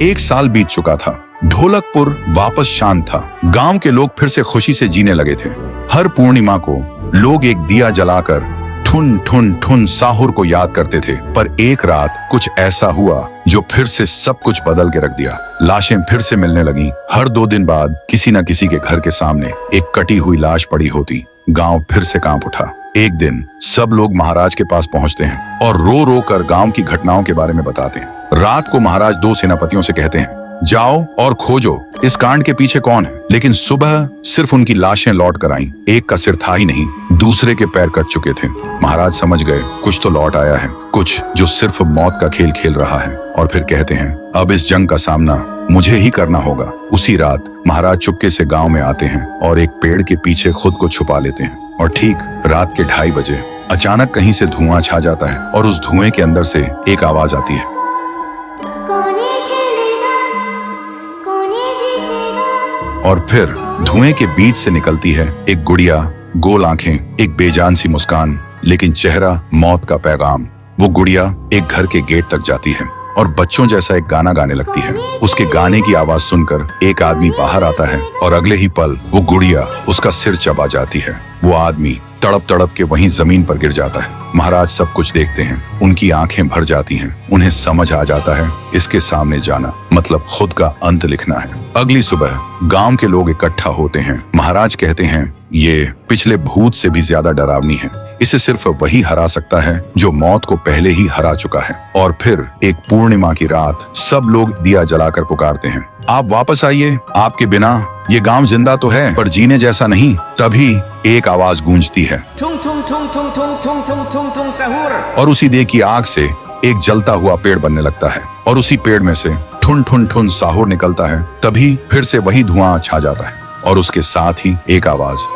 1 साल बीत चुका था। ढोलकपुर वापस शांत था। गांव के लोग फिर से खुशी से जीने लगे थे। हर पूर्णिमा को लोग एक दिया जलाकर ठुन ठुन ठुन साहुर को याद करते थे। पर एक रात कुछ ऐसा हुआ जो फिर से सब कुछ बदल के रख दिया। लाशें फिर से मिलने लगी। हर 2 दिन बाद किसी न किसी के घर के सामने एक कटी हुई लाश पड़ी होती। गांव फिर से कांप उठा। एक दिन सब लोग महाराज के पास पहुंचते हैं और रो रो कर गांव की घटनाओं के बारे में बताते हैं। रात को महाराज 2 सेनापतियों से कहते हैं, जाओ और खोजो इस कांड के पीछे कौन है। लेकिन सुबह सिर्फ उनकी लाशें लौट कर आईं। एक का सिर था ही नहीं, दूसरे के पैर कट चुके थे। महाराज समझ गए कुछ तो लौट आया है, कुछ जो सिर्फ मौत का खेल खेल रहा है। और फिर कहते हैं, अब इस जंग का सामना मुझे ही करना होगा। उसी रात महाराज चुपके से गांव में आते हैं और एक पेड़ के पीछे खुद को छुपा लेते हैं। और ठीक रात के 2:30 बजे अचानक कहीं से धुआं छा जाता है और उस धुएं के अंदर से एक आवाज आती है, और फिर धुएं के बीच से निकलती है एक गुड़िया, गोल आंखें, एक बेजान सी मुस्कान, लेकिन चेहरा मौत का पैगाम। वो गुड़िया एक घर के गेट तक जाती है और बच्चों जैसा एक गाना गाने लगती है। उसके गाने की आवाज सुनकर एक आदमी बाहर आता है और अगले ही पल वो गुड़िया उसका सिर चबा जाती है। वो आदमी तड़प तड़प के वहीं जमीन पर गिर जाता है। महाराज सब कुछ देखते हैं। उनकी आंखें भर जाती हैं। उन्हें समझ आ जाता है इसके सामने जाना मतलब खुद का अंत लिखना है। अगली सुबह गांव के लोग इकट्ठा होते हैं। महाराज कहते हैं, ये पिछले भूत से भी ज्यादा डरावनी है। इसे सिर्फ वही हरा सकता है जो मौत को पहले ही हरा चुका है। और फिर एक पूर्णिमा की रात सब लोग दिया जलाकर पुकारते हैं, आप वापस आइए, आपके बिना ये गांव जिंदा तो है पर जीने जैसा नहीं। तभी एक आवाज गूंजती है, और उसी देह की आग से एक जलता हुआ पेड़ बनने लगता है और उसी पेड़ में से ठुन ठुन ठुन साहुर निकलता है। तभी फिर से वही धुआं छा जाता है और उसके साथ ही एक आवाज।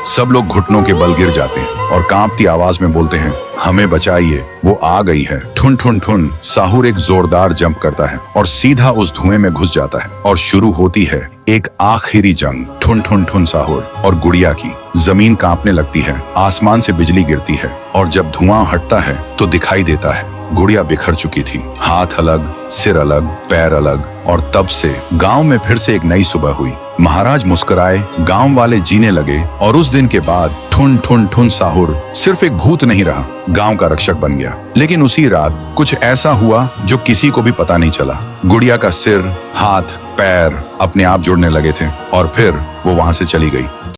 सब लोग घुटनों के बल गिर जाते हैं और कांपती आवाज में बोलते हैं, हमें बचाइए, वो आ गई है। ठुन ठुन ठुन साहुर एक जोरदार जंप करता है और सीधा उस धुएं में घुस जाता है और शुरू होती है एक आखिरी जंग ठुन ठुन ठुन साहुर और गुड़िया की। जमीन कांपने लगती है, आसमान से बिजली गिरती है और जब धुआं हटता है तो दिखाई देता है गुड़िया बिखर चुकी थी। हाथ अलग, सिर अलग, पैर अलग। और तब से गांव में फिर से एक नई सुबह हुई। महाराज मुस्कुराए, गांव वाले जीने लगे और उस दिन के बाद ठुन ठुन ठुन साहुर सिर्फ एक भूत नहीं रहा, गांव का रक्षक बन गया। लेकिन उसी रात कुछ ऐसा हुआ जो किसी को भी पता नहीं चला। गुड़िया का सिर, हाथ, पैर अपने आप जुड़ने लगे थे और फिर वो वहां से चली गई।